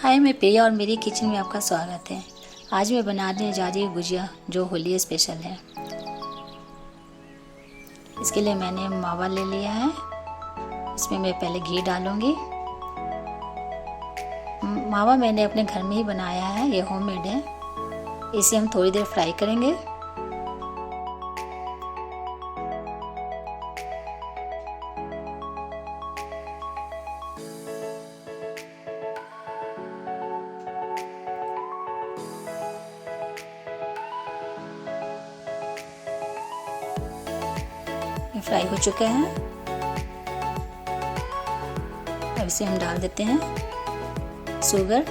हाय, मैं प्रिया और मेरी किचन में आपका स्वागत है। आज मैं बनाने जा रही हूँ गुजिया, जो होली स्पेशल है। इसके लिए मैंने मावा ले लिया है। इसमें मैं पहले घी डालूंगी। मावा मैंने अपने घर में ही बनाया है, ये होममेड है। इसे हम थोड़ी देर फ्राई करेंगे। ये फ्राई हो चुका है। अब इसे हम डाल देते हैं शुगर।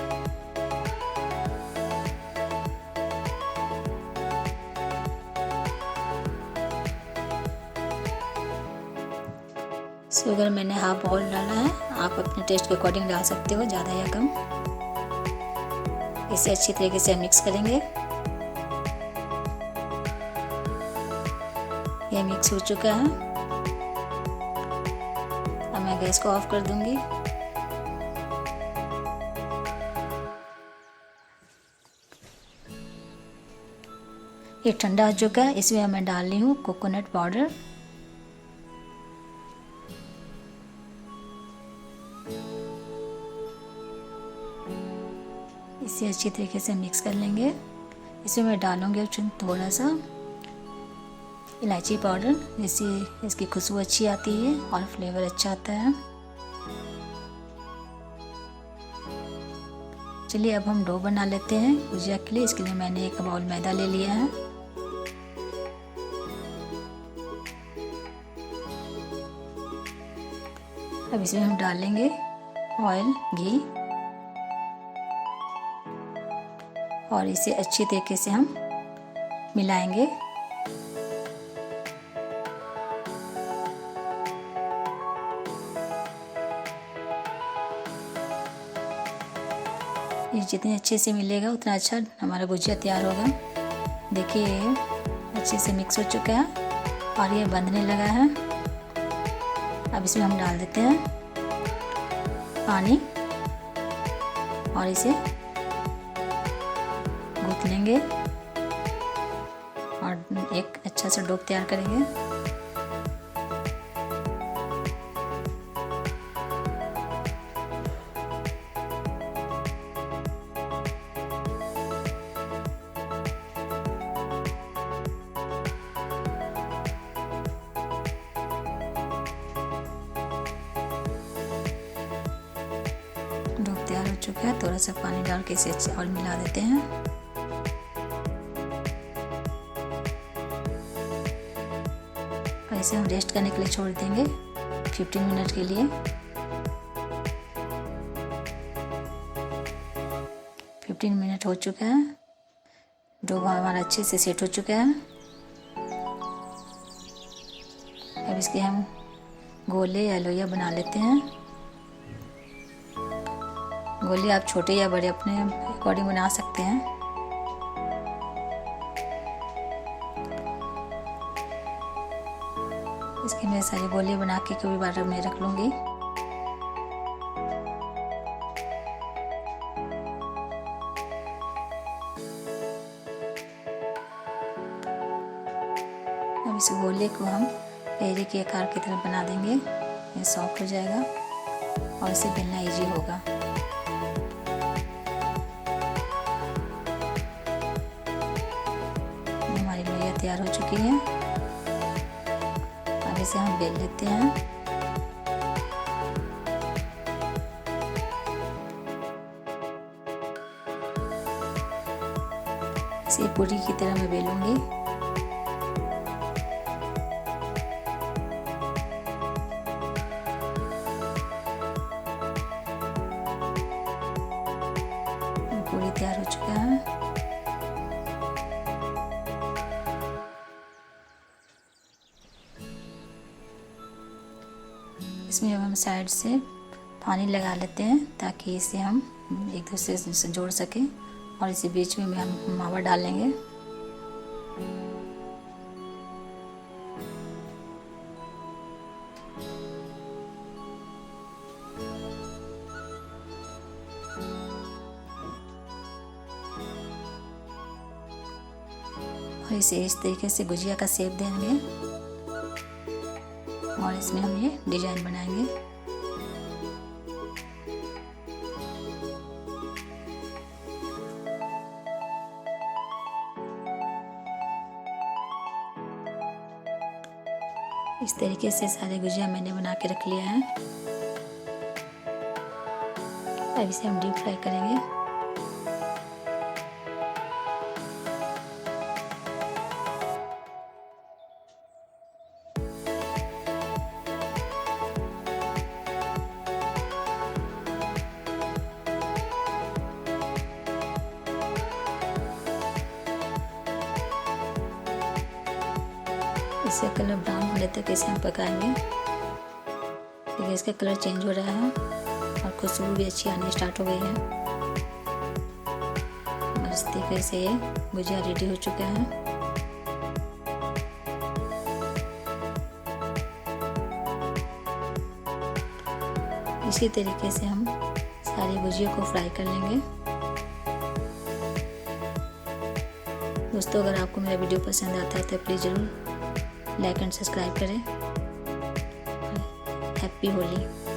शुगर मैंने हाफ बाउल डाला है। आप अपने टेस्ट के अकॉर्डिंग डाल सकते हो, ज़्यादा या कम। इसे अच्छी तरीके से मिक्स करेंगे। ये मिक्स हो चुका है। अब मैं गैस को ऑफ कर दूंगी। ये ठंडा हो चुका है। इसमें मैं डाल रही हूँ कोकोनट पाउडर। इसे अच्छी तरीके से मिक्स कर लेंगे। इसमें मैं डालूंगी थोड़ा सा इलायची पाउडर, जिससे इसकी खुशबू अच्छी आती है और फ्लेवर अच्छा आता है। चलिए अब हम डो बना लेते हैं गुजिया के लिए। इसके लिए मैंने एक बाउल मैदा ले लिया है। अब इसमें हम डालेंगे ऑयल, घी, और इसे अच्छी तरीके से हम मिलाएंगे। ये जितने अच्छे से मिलेगा उतना अच्छा हमारा गुजिया तैयार होगा। देखिए ये अच्छे से मिक्स हो चुका है और ये बंधने लगा है। अब इसमें हम डाल देते हैं पानी और इसे गूंथ लेंगे और एक अच्छा सा डो तैयार करेंगे। डो तैयार हो चुका है। थोड़ा सा पानी डाल के इसे अच्छे और मिला देते हैं। और इसे हम रेस्ट करने के लिए छोड़ देंगे 15 मिनट के लिए। 15 मिनट हो चुका है। डो हमारा अच्छे से सेट हो चुका है। अब इसके हम गोले या लोइया बना लेते हैं। गोले आप छोटे या बड़े अपने अकॉर्डिंग बना सकते हैं। इसके मैं सारे गोले बना के कभी बार में रख लूँगी। अब इस गोले को हम पेड़े के आकार की तरह बना देंगे। ये सॉफ्ट हो जाएगा और इसे बेलना इजी होगा। हमारी लोइया तैयार हो चुकी है। अब इसे हम बेल लेते हैं। इसे पूरी की तरह मैं बेलूंगी। पूरी तैयार हो चुका है। इसमें अब हम साइड से पानी लगा लेते हैं ताकि इसे हम एक दूसरे से जोड़ सकें, और इसी बीच में हम मावा डालेंगे। और इसे इस तरीके से गुजिया का शेप देंगे और इसमें हम ये डिजाइन बनाएंगे। इस तरीके से सारे गुजिया मैंने बना के रख लिया है। अब इसे हम डीप फ्राई करेंगे। इसका कलर ब्राउन होने तक इसे हम पकाएंगे। देखिए इसका कलर चेंज हो रहा है और खुशबू भी अच्छी आनी स्टार्ट हो गई है। और इस तरीके से ये गुजिया रेडी हो चुका है। इसी तरीके से हम सारे गुजिया को फ्राई कर लेंगे। दोस्तों, अगर आपको मेरा वीडियो पसंद आता है तो प्लीज़ ज़रूर लाइक एंड सब्सक्राइब करें। हैप्पी होली।